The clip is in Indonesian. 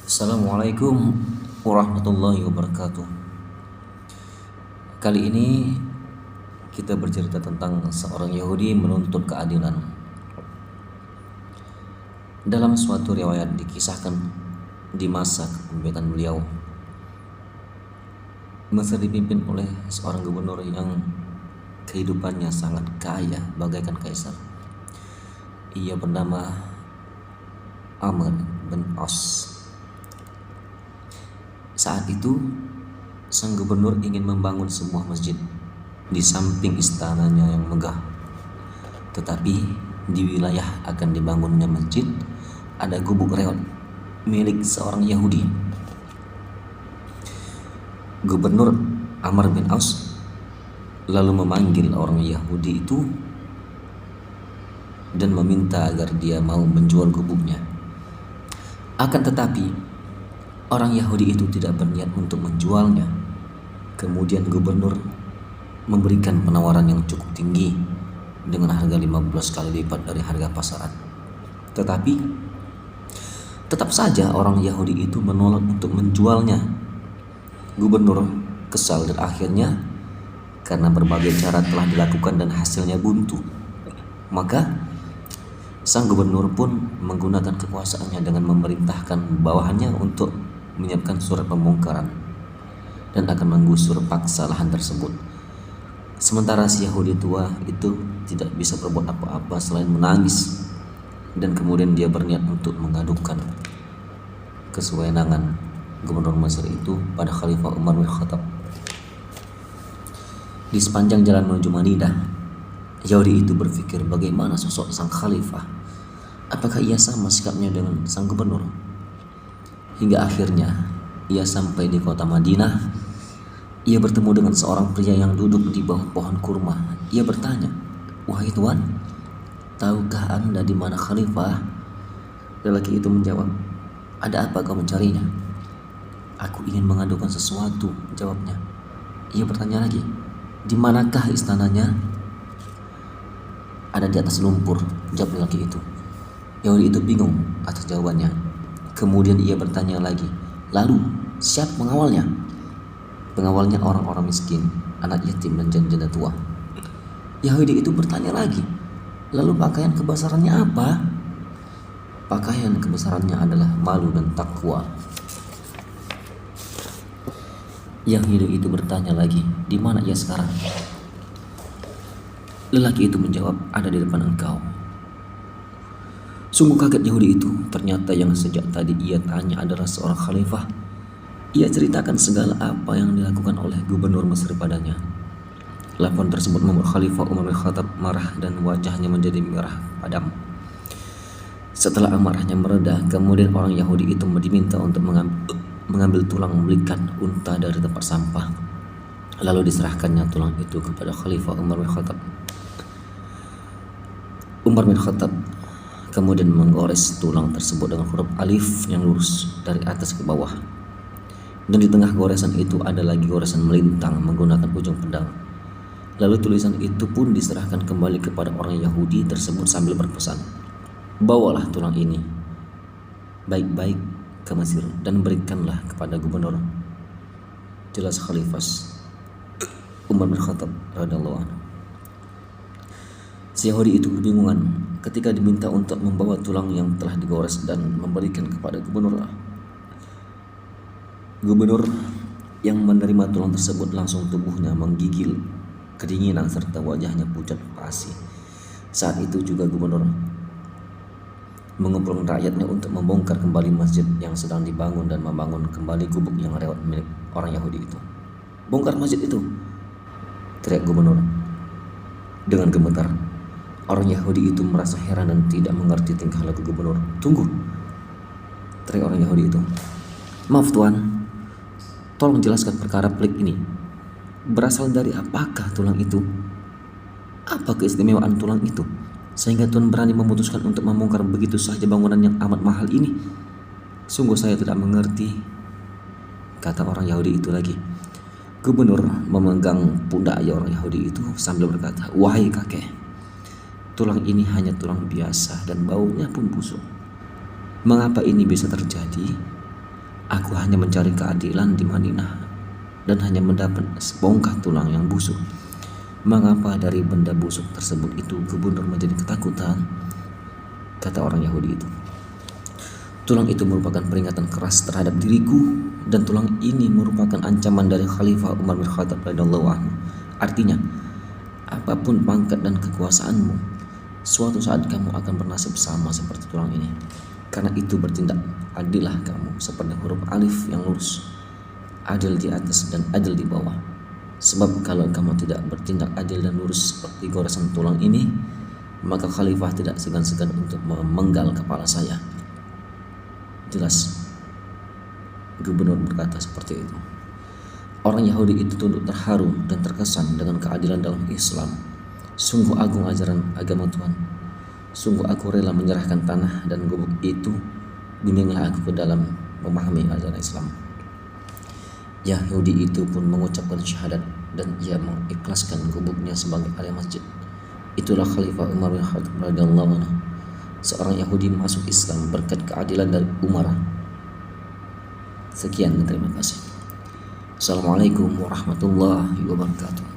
Assalamualaikum warahmatullahi wabarakatuh. Kali ini kita bercerita tentang seorang Yahudi menuntut keadilan. Dalam suatu riwayat dikisahkan di masa kepemimpinan beliau, Mesir dipimpin oleh seorang gubernur yang kehidupannya sangat kaya bagaikan kaisar. Ia bernama Amr bin As. Saat itu, sang gubernur ingin membangun sebuah masjid di samping istananya yang megah. Tetapi di wilayah akan dibangunnya masjid ada gubuk reot milik seorang Yahudi. Gubernur Amr bin Aus lalu memanggil orang Yahudi itu dan meminta agar dia mau menjual gubuknya. Akan tetapi orang Yahudi itu tidak berniat untuk menjualnya. Kemudian gubernur memberikan penawaran yang cukup tinggi dengan harga 15 kali lipat dari harga pasaran. Tetapi tetap saja orang Yahudi itu menolak untuk menjualnya. Gubernur kesal dan akhirnya karena berbagai cara telah dilakukan dan hasilnya buntu, maka sang gubernur pun menggunakan kekuasaannya dengan memerintahkan bawahannya untuk menyiapkan surat pembongkaran dan akan menggusur paksa lahan tersebut. Sementara si Yahudi tua itu tidak bisa berbuat apa-apa selain menangis, dan kemudian dia berniat untuk mengadukan kesewenangan gubernur Mesir itu pada Khalifah Umar bin Khattab. Di sepanjang jalan menuju Madinah, Yahudi itu berpikir bagaimana sosok sang khalifah. Apakah ia sama sikapnya dengan sang gubernur? Hingga akhirnya ia sampai di kota Madinah. Ia bertemu dengan seorang pria yang duduk di bawah pohon kurma. Ia bertanya, "Wahai tuan, tahukah Anda di mana khalifah?" Lelaki itu menjawab, "Ada apa kau mencarinya?" "Aku ingin mengadukan sesuatu," jawabnya. Ia bertanya lagi, "Di manakah istananya?" "Ada di atas lumpur," jawab lelaki itu. Yahudi itu bingung atas jawabannya. Kemudian ia bertanya lagi, "Lalu siapa pengawalnya?" "Pengawalnya orang-orang miskin, anak yatim dan janda tua." Yahudi itu bertanya lagi, "Lalu pakaian kebesarannya apa?" "Pakaian kebesarannya adalah malu dan takwa." Yahudi itu bertanya lagi, "Di mana ia sekarang?" Lelaki itu menjawab, "Ada di depan engkau." Sungguh kaget Yahudi itu, ternyata yang sejak tadi ia tanya adalah seorang khalifah. Ia ceritakan segala apa yang dilakukan oleh gubernur Mesir padanya. Laporan tersebut membuat Khalifah Umar bin Khattab marah dan wajahnya menjadi merah padam. Setelah amarahnya mereda, kemudian orang Yahudi itu diminta untuk mengambil tulang belikan unta dari tempat sampah. Lalu diserahkannya tulang itu kepada Khalifah Umar bin Khattab. Umar bin Khattab kemudian menggores tulang tersebut dengan huruf alif yang lurus dari atas ke bawah. Dan di tengah goresan itu ada lagi goresan melintang menggunakan ujung pedang. Lalu tulisan itu pun diserahkan kembali kepada orang Yahudi tersebut sambil berpesan, "Bawalah tulang ini baik-baik ke Mesir dan berikanlah kepada gubernur." Jelas Khalifah Umar bin Khattab radhiyallahu anhu. Si Yahudi itu kebingungan ketika diminta untuk membawa tulang yang telah digores dan memberikan kepada gubernur. Gubernur yang menerima tulang tersebut langsung tubuhnya menggigil kedinginan serta wajahnya pucat pasi. Saat itu juga gubernur mengumpulkan rakyatnya untuk membongkar kembali masjid yang sedang dibangun dan membangun kembali gubuk yang lewat milik orang Yahudi itu. "Bongkar masjid itu!" teriak gubernur dengan gemetar. Orang Yahudi itu merasa heran dan tidak mengerti tingkah laku gubernur. "Tunggu!" teriak orang Yahudi itu. "Maaf tuan, tolong jelaskan perkara pelik ini. Berasal dari apakah tulang itu? Apa keistimewaan tulang itu sehingga tuan berani memutuskan untuk membongkar begitu saja bangunan yang amat mahal ini? Sungguh saya tidak mengerti," kata orang Yahudi itu lagi. Gubernur memegang pundak orang Yahudi itu sambil berkata, "Wahai kakek, tulang ini hanya tulang biasa dan baunya pun busuk. Mengapa ini bisa terjadi? Aku hanya mencari keadilan di Madinah dan hanya mendapat sebongkah tulang yang busuk. Mengapa dari benda busuk tersebut itu gubernur menjadi ketakutan? Kata orang Yahudi itu. Tulang itu merupakan peringatan keras terhadap diriku, dan tulang ini merupakan ancaman dari Khalifah Umar bin Khattab radhiyallahu anhu. Artinya, apapun pangkat dan kekuasaanmu, suatu saat kamu akan bernasib sama seperti tulang ini. Karena itu bertindak adillah kamu seperti huruf alif yang lurus, adil di atas dan adil di bawah. Sebab kalau kamu tidak bertindak adil dan lurus seperti goresan tulang ini, maka khalifah tidak segan-segan untuk memenggal kepala saya. Jelas gubernur berkata seperti itu. Orang Yahudi itu tunduk terharu dan terkesan dengan keadilan dalam Islam. Sungguh agung ajaran agama Tuhan. Sungguh aku rela menyerahkan tanah dan gubuk itu, bimbinglah aku ke dalam memahami ajaran Islam. Yahudi itu pun mengucapkan syahadat dan ia mengikhlaskan gubuknya sebagai area masjid. Itulah Khalifah Umar bin Khattab radhiyallahu anhu. Seorang Yahudi masuk Islam berkat keadilan dari Umar. Sekian dan terima kasih. Assalamualaikum warahmatullahi wabarakatuh.